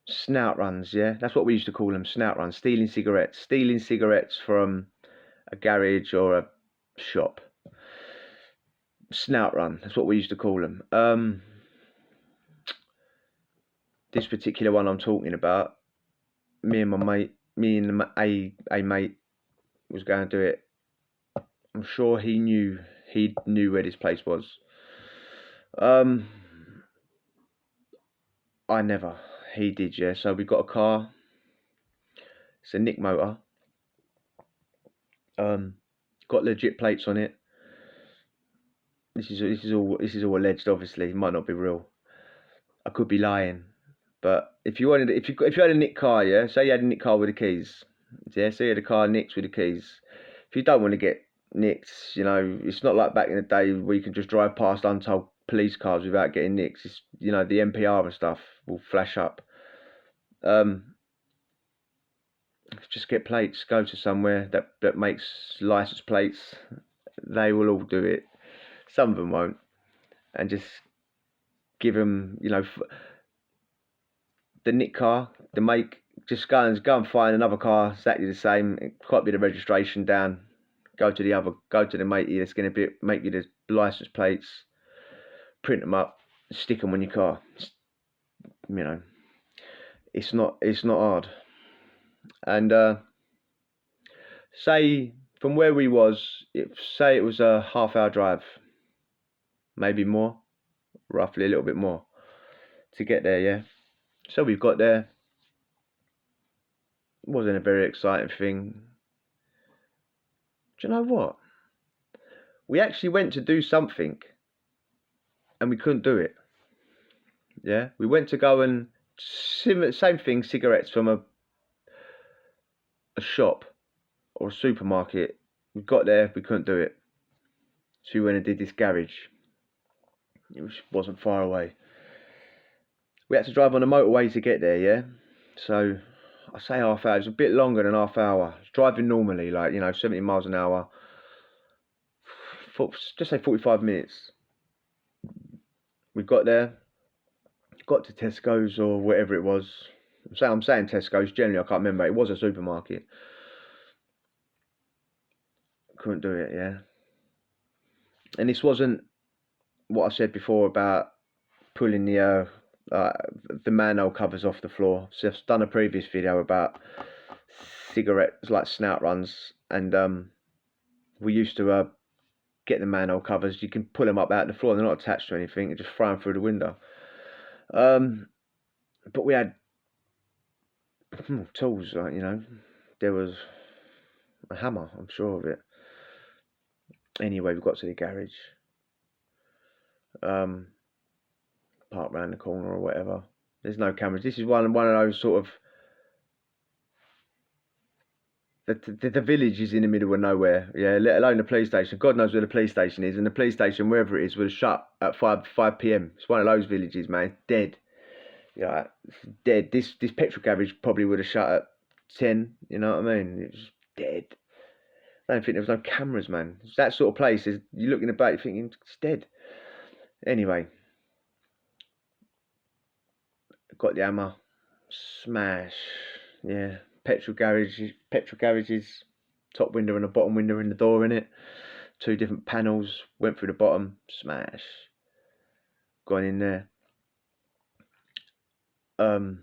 Snout runs, yeah, that's what we used to call them. Snout runs, stealing cigarettes from a garage or a shop. Snout run, that's what we used to call them. This particular one I'm talking about, me and a mate was going to do it. I'm sure he knew where this place was. I never. He did, yeah. So we got a car. It's a Nick motor. Got legit plates on it. This is all alleged. Obviously, it might not be real. I could be lying, but if you had a Nick car, yeah. Say you had a Nick car with the keys, yeah. Say you had a car nicked with the keys. If you don't want to get nicked, you know, it's not like back in the day where you can just drive past untold police cars without getting nicked. It's, you know, the NPR and stuff will flash up. Just get plates. Go to somewhere that makes license plates. They will all do it. Some of them won't, and just give them, you know, the nick car, the make. Just go and find another car exactly the same. Quite a bit of registration down. Go to the matey that's going to make you the license plates. Print them up, stick them on your car. You know, it's not hard. And say from where we was, say it was a half-hour drive, maybe more, roughly a little bit more, to get there, yeah. So we've got there. It wasn't a very exciting thing. Do you know what? We actually went to do something, and we couldn't do it. Yeah, we went to go and same thing, cigarettes from a shop or a supermarket. We got there, we couldn't do it. So we went and did this garage. It wasn't far away. We had to drive on the motorway to get there, yeah? So, I say half hour, it's a bit longer than half hour. Driving normally, like, you know, 70 miles an hour. Just say 45 minutes. We got there, got to Tesco's or whatever it was. I'm saying Tesco's, generally I can't remember. It was a supermarket. Couldn't do it, yeah? And this wasn't what I said before about pulling the manhole covers off the floor. So I've done a previous video about cigarettes, like snout runs, and we used to get the manhole covers. You can pull them up out the floor. They're not attached to anything. You just throw them through the window. But we had tools, like, you know, there was a hammer, I'm sure of it. Anyway, we got to the garage. Park round the corner or whatever. There's no cameras. This is one of those sort of the village is in the middle of nowhere. Yeah, let alone the police station. God knows where the police station is, and the police station, wherever it is, was shut at 5 p.m. It's one of those villages, man. Dead. Yeah, dead. This petrol garage probably would have shut at 10. You know what I mean? It was dead. I don't think there was no cameras, man. It's that sort of place. You look in the back, you're thinking it's dead. Anyway, got the hammer, smash. Yeah, petrol garages, top window and a bottom window in the door in it. 2 different panels. Went through the bottom, smash. Gone in there. The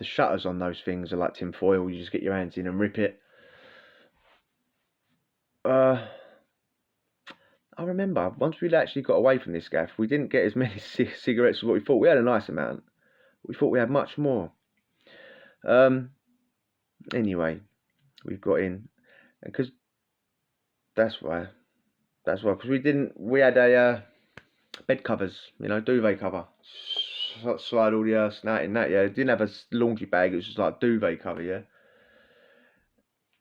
shutters on those things are like tin foil. You just get your hands in and rip it. I remember once we actually got away from this gaff, we didn't get as many cigarettes as what we thought. We had a nice amount. We thought we had much more. Anyway, we've got in, because that's why, because we had a bed covers, you know, duvet cover. Slide all the snout in that, yeah. It didn't have a laundry bag. It was just like duvet cover, yeah.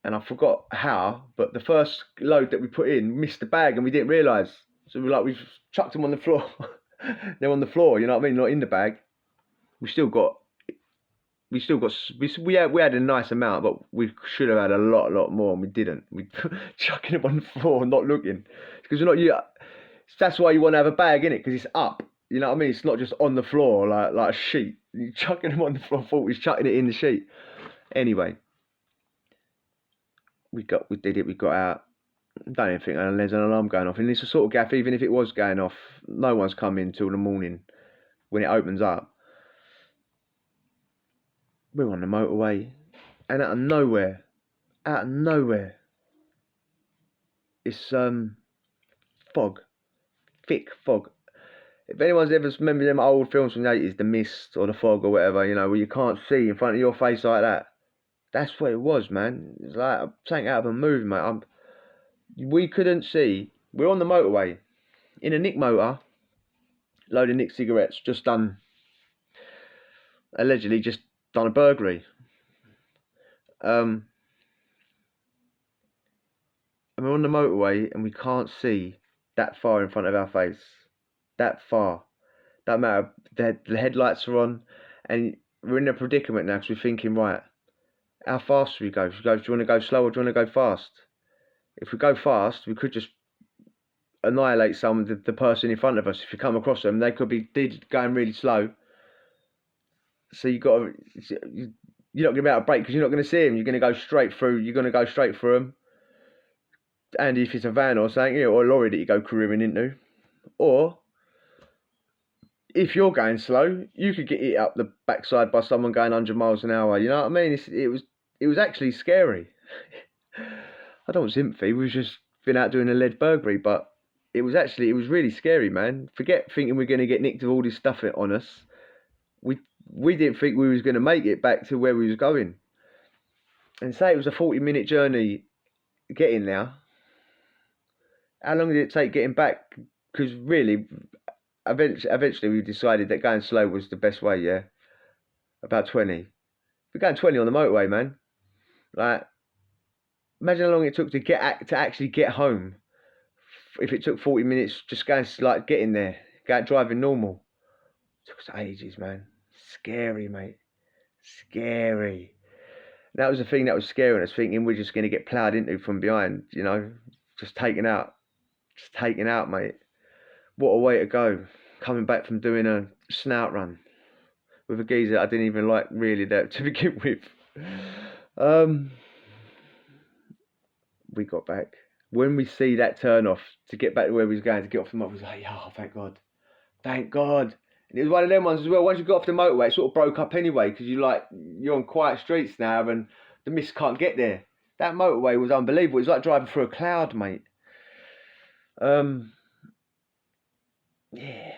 And I forgot how, but the first load that we put in missed the bag and we didn't realise. So we chucked them on the floor. They're on the floor, you know what I mean? Not in the bag. We had a nice amount, but we should have had a lot more, and we didn't. We chucking them on the floor, not looking, because we're not. That's why you want to have a bag in it, because it's up. You know what I mean? It's not just on the floor like a sheet. You're chucking them on the floor. I thought he's chucking it in the sheet. Anyway, we did it. We got out. Don't even think there's an alarm going off. And it's a sort of gaff. Even if it was going off, no one's come in till the morning when it opens up. We're on the motorway, and out of nowhere, it's fog, thick fog. If anyone's ever remembered them old films from the 80s, The Mist or The Fog or whatever, you know, where you can't see in front of your face like that, that's what it was, man. It's like something out of a movie, mate. We couldn't see. We're on the motorway in a Nick motor, load of Nick cigarettes, allegedly just done a burglary. And we're on the motorway and we can't see that far in front of our face. That far. Don't matter. The headlights are on, and we're in a predicament now because we're thinking, right, how fast should we go? Should we go? Do you want to go slow or do you want to go fast? If we go fast, we could just annihilate the person in front of us. If you come across them, they could be going really slow. So you're not going to be able to brake because you're not going to see them. You're going to go straight through. You're going to go straight through them. And if it's a van or something, or a lorry that you go careering into, or if you're going slow, you could get hit up the backside by someone going 100 miles an hour. You know what I mean? It was actually scary. I don't want sympathy. We've just been out doing a lead burglary, but it was really scary, man. Forget thinking we're going to get nicked with all this stuff on us. We didn't think we was going to make it back to where we was going. And say it was a 40-minute journey getting there. How long did it take getting back? Because really, eventually we decided that going slow was the best way, yeah. About 20. We're going 20 on the motorway, man. Like, imagine how long it took to actually get home. If it took 40 minutes just going, like, getting there, driving normal. It took us ages, man. Scary, mate. Scary. That was the thing that was scaring us, thinking we're just going to get ploughed into from behind, you know. Just taken out, mate. What a way to go. Coming back from doing a snout run with a geezer I didn't even like really that to begin with. We got back. When we see that turn off to get back to where we was going to get off the motorway, we was like, oh, thank God. Thank God. And it was one of them ones as well. Once you got off the motorway, it sort of broke up anyway, because you're on quiet streets now and the mist can't get there. That motorway was unbelievable. It was like driving through a cloud, mate. Yeah.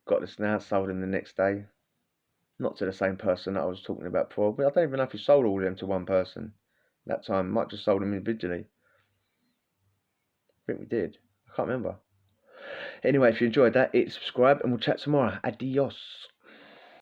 Got the snout, sold them the next day. Not to the same person that I was talking about before, but I don't even know if we sold all of them to one person. That time, might just sold them individually. I think we did. I can't remember. Anyway, if you enjoyed that, hit subscribe and we'll chat tomorrow. Adios.